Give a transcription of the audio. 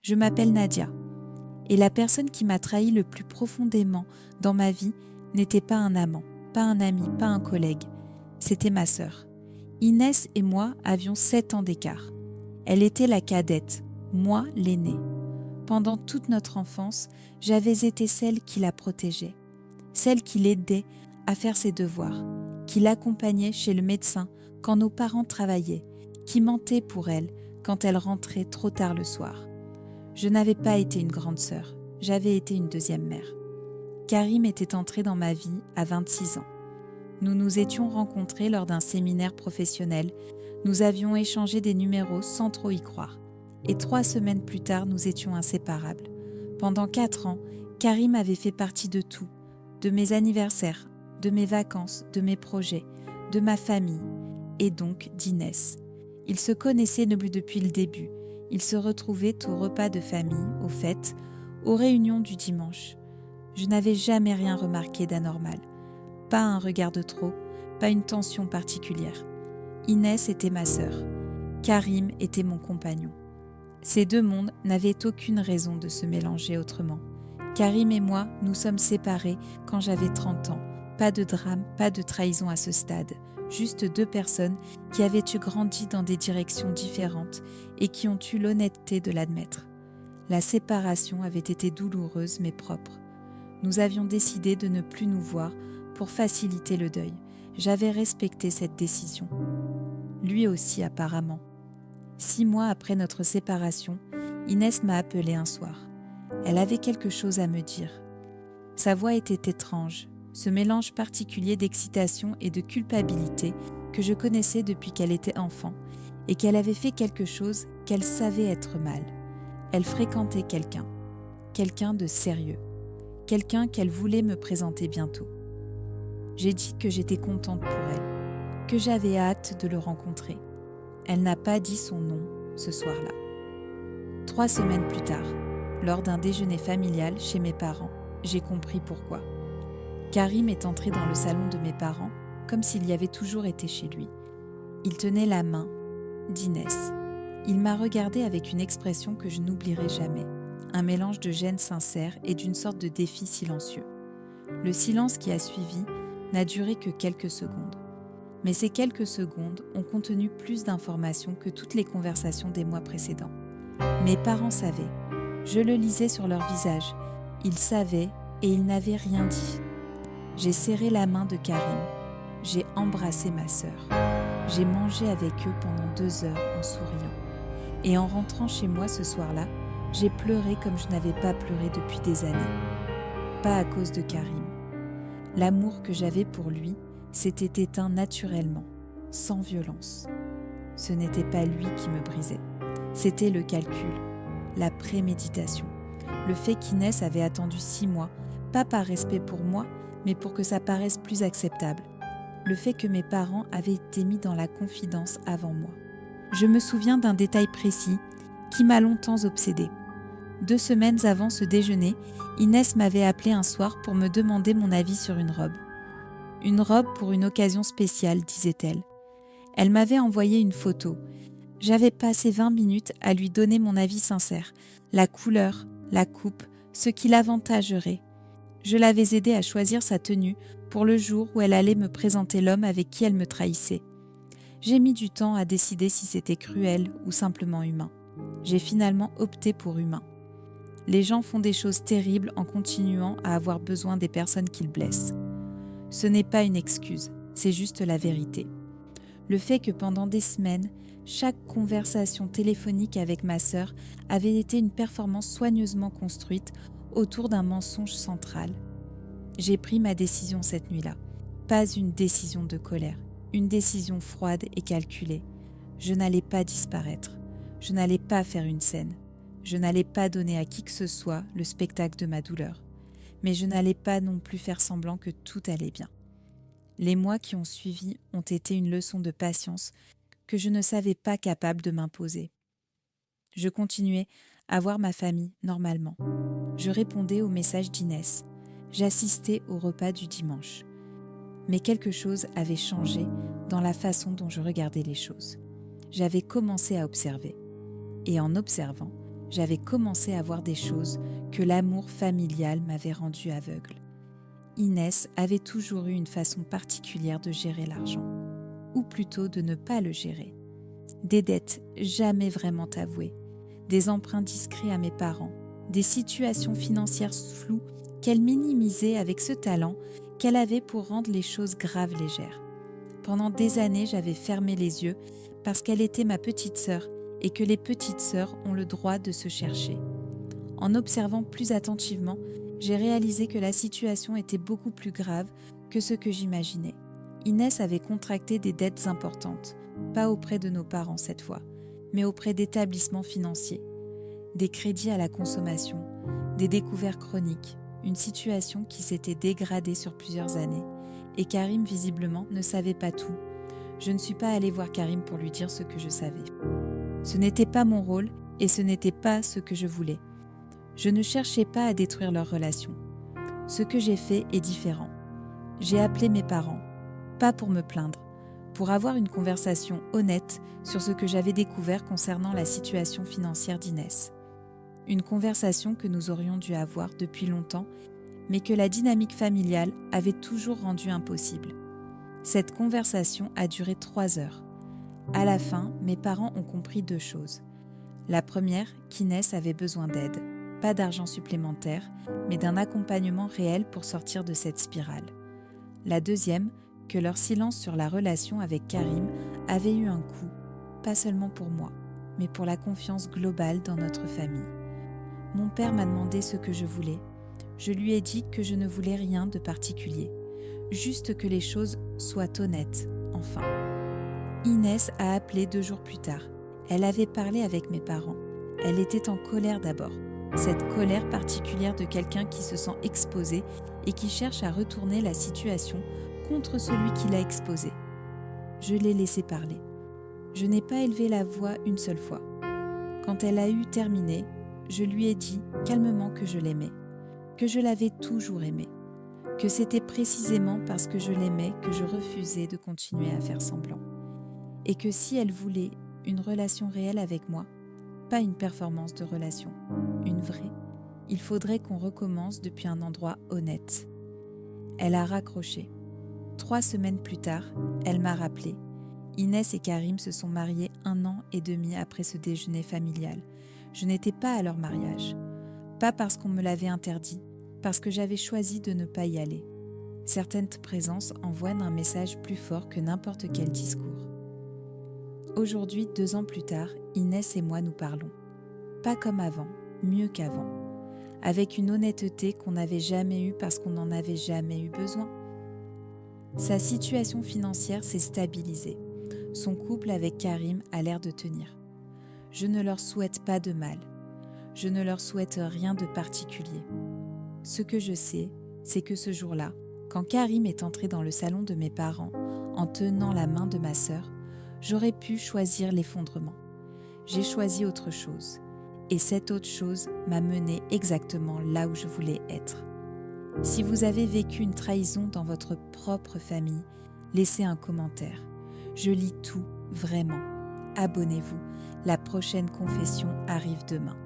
Je m'appelle Nadia. Et la personne qui m'a trahi le plus profondément dans ma vie n'était pas un amant, pas un ami, pas un collègue. C'était ma sœur. Inès et moi avions 7 ans d'écart. Elle était la cadette, moi l'aînée. Pendant toute notre enfance, j'avais été celle qui la protégeait, celle qui l'aidait à faire ses devoirs, qui l'accompagnait chez le médecin quand nos parents travaillaient, qui mentait pour elle quand elle rentrait trop tard le soir. Je n'avais pas été une grande sœur, j'avais été une deuxième mère. Karim était entré dans ma vie à 26 ans. Nous nous étions rencontrés lors d'un séminaire professionnel, nous avions échangé des numéros sans trop y croire. Et 3 semaines plus tard, nous étions inséparables. Pendant 4 ans, Karim avait fait partie de tout, de mes anniversaires, de mes vacances, de mes projets, de ma famille, et donc d'Inès. Ils se connaissaient depuis le début. Ils se retrouvaient aux repas de famille, aux fêtes, aux réunions du dimanche. Je n'avais jamais rien remarqué d'anormal. Pas un regard de trop, pas une tension particulière. Inès était ma sœur. Karim était mon compagnon. Ces deux mondes n'avaient aucune raison de se mélanger autrement. Karim et moi, nous sommes séparés quand j'avais 30 ans. Pas de drame, pas de trahison à ce stade. Juste 2 personnes qui avaient grandi dans des directions différentes et qui ont eu l'honnêteté de l'admettre. La séparation avait été douloureuse mais propre. Nous avions décidé de ne plus nous voir pour faciliter le deuil. J'avais respecté cette décision. Lui aussi apparemment. 6 mois après notre séparation, Inès m'a appelée un soir. Elle avait quelque chose à me dire. Sa voix était étrange, ce mélange particulier d'excitation et de culpabilité que je connaissais depuis qu'elle était enfant et qu'elle avait fait quelque chose qu'elle savait être mal. Elle fréquentait quelqu'un de sérieux, quelqu'un qu'elle voulait me présenter bientôt. J'ai dit que j'étais contente pour elle, que j'avais hâte de le rencontrer. Elle n'a pas dit son nom ce soir-là. 3 semaines plus tard, lors d'un déjeuner familial chez mes parents, j'ai compris pourquoi. Karim est entré dans le salon de mes parents comme s'il y avait toujours été chez lui. Il tenait la main d'Inès. Il m'a regardée avec une expression que je n'oublierai jamais, un mélange de gêne sincère et d'une sorte de défi silencieux. Le silence qui a suivi n'a duré que quelques secondes. Mais ces quelques secondes ont contenu plus d'informations que toutes les conversations des mois précédents. Mes parents savaient. Je le lisais sur leur visage. Ils savaient et ils n'avaient rien dit. J'ai serré la main de Karim. J'ai embrassé ma sœur. J'ai mangé avec eux pendant 2 heures en souriant. Et en rentrant chez moi ce soir-là, j'ai pleuré comme je n'avais pas pleuré depuis des années. Pas à cause de Karim. L'amour que j'avais pour lui s'était éteint naturellement, sans violence. Ce n'était pas lui qui me brisait. C'était le calcul, la préméditation. Le fait qu'Inès avait attendu 6 mois, pas par respect pour moi, mais pour que ça paraisse plus acceptable. Le fait que mes parents avaient été mis dans la confidence avant moi. Je me souviens d'un détail précis qui m'a longtemps obsédée. 2 semaines avant ce déjeuner, Inès m'avait appelé un soir pour me demander mon avis sur une robe. Une robe pour une occasion spéciale, disait-elle. Elle m'avait envoyé une photo. J'avais passé 20 minutes à lui donner mon avis sincère, la couleur, la coupe, ce qui l'avantagerait. Je l'avais aidée à choisir sa tenue pour le jour où elle allait me présenter l'homme avec qui elle me trahissait. J'ai mis du temps à décider si c'était cruel ou simplement humain. J'ai finalement opté pour humain. Les gens font des choses terribles en continuant à avoir besoin des personnes qu'ils blessent. Ce n'est pas une excuse, c'est juste la vérité. Le fait que pendant des semaines, chaque conversation téléphonique avec ma sœur avait été une performance soigneusement construite autour d'un mensonge central. J'ai pris ma décision cette nuit-là. Pas une décision de colère, une décision froide et calculée. Je n'allais pas disparaître. Je n'allais pas faire une scène. Je n'allais pas donner à qui que ce soit le spectacle de ma douleur. Mais je n'allais pas non plus faire semblant que tout allait bien. Les mois qui ont suivi ont été une leçon de patience que je ne savais pas capable de m'imposer. Je continuais à voir ma famille normalement. Je répondais aux messages d'Inès. J'assistais au repas du dimanche. Mais quelque chose avait changé dans la façon dont je regardais les choses. J'avais commencé à observer. Et en observant, j'avais commencé à voir des choses que l'amour familial m'avait rendu aveugle. Inès avait toujours eu une façon particulière de gérer l'argent, ou plutôt de ne pas le gérer. Des dettes jamais vraiment avouées, des emprunts discrets à mes parents, des situations financières floues qu'elle minimisait avec ce talent qu'elle avait pour rendre les choses graves légères. Pendant des années, j'avais fermé les yeux parce qu'elle était ma petite sœur et que les petites sœurs ont le droit de se chercher. En observant plus attentivement, j'ai réalisé que la situation était beaucoup plus grave que ce que j'imaginais. Inès avait contracté des dettes importantes, pas auprès de nos parents cette fois, mais auprès d'établissements financiers. Des crédits à la consommation, des découvertes chroniques, une situation qui s'était dégradée sur plusieurs années. Et Karim, visiblement, ne savait pas tout. Je ne suis pas allée voir Karim pour lui dire ce que je savais. Ce n'était pas mon rôle et ce n'était pas ce que je voulais. Je ne cherchais pas à détruire leur relation. Ce que j'ai fait est différent. J'ai appelé mes parents, pas pour me plaindre, pour avoir une conversation honnête sur ce que j'avais découvert concernant la situation financière d'Inès. Une conversation que nous aurions dû avoir depuis longtemps, mais que la dynamique familiale avait toujours rendue impossible. Cette conversation a duré 3 heures. À la fin, mes parents ont compris 2 choses. La première, qu'Inès avait besoin d'aide, pas d'argent supplémentaire, mais d'un accompagnement réel pour sortir de cette spirale. La deuxième, que leur silence sur la relation avec Karim avait eu un coût, pas seulement pour moi, mais pour la confiance globale dans notre famille. Mon père m'a demandé ce que je voulais. Je lui ai dit que je ne voulais rien de particulier, juste que les choses soient honnêtes, enfin. Inès a appelé 2 jours plus tard. Elle avait parlé avec mes parents. Elle était en colère d'abord, cette colère particulière de quelqu'un qui se sent exposé et qui cherche à retourner la situation contre celui qui l'a exposé. Je l'ai laissé parler. Je n'ai pas élevé la voix une seule fois. Quand elle a eu terminé, je lui ai dit calmement que je l'aimais, que je l'avais toujours aimé, que c'était précisément parce que je l'aimais que je refusais de continuer à faire semblant, et que si elle voulait une relation réelle avec moi, pas une performance de relation, une vraie, il faudrait qu'on recommence depuis un endroit honnête. Elle a raccroché. 3 semaines plus tard, elle m'a rappelé. Inès et Karim se sont mariés 1 an et demi après ce déjeuner familial. Je n'étais pas à leur mariage. Pas parce qu'on me l'avait interdit, parce que j'avais choisi de ne pas y aller. Certaines présences envoient un message plus fort que n'importe quel discours. Aujourd'hui, 2 ans plus tard, Inès et moi nous parlons. Pas comme avant, mieux qu'avant. Avec une honnêteté qu'on n'avait jamais eue parce qu'on n'en avait jamais eu besoin. Sa situation financière s'est stabilisée. Son couple avec Karim a l'air de tenir. Je ne leur souhaite pas de mal. Je ne leur souhaite rien de particulier. Ce que je sais, c'est que ce jour-là, quand Karim est entré dans le salon de mes parents en tenant la main de ma sœur, j'aurais pu choisir l'effondrement. J'ai choisi autre chose. Et cette autre chose m'a menée exactement là où je voulais être. Si vous avez vécu une trahison dans votre propre famille, laissez un commentaire. Je lis tout, vraiment. Abonnez-vous. La prochaine confession arrive demain.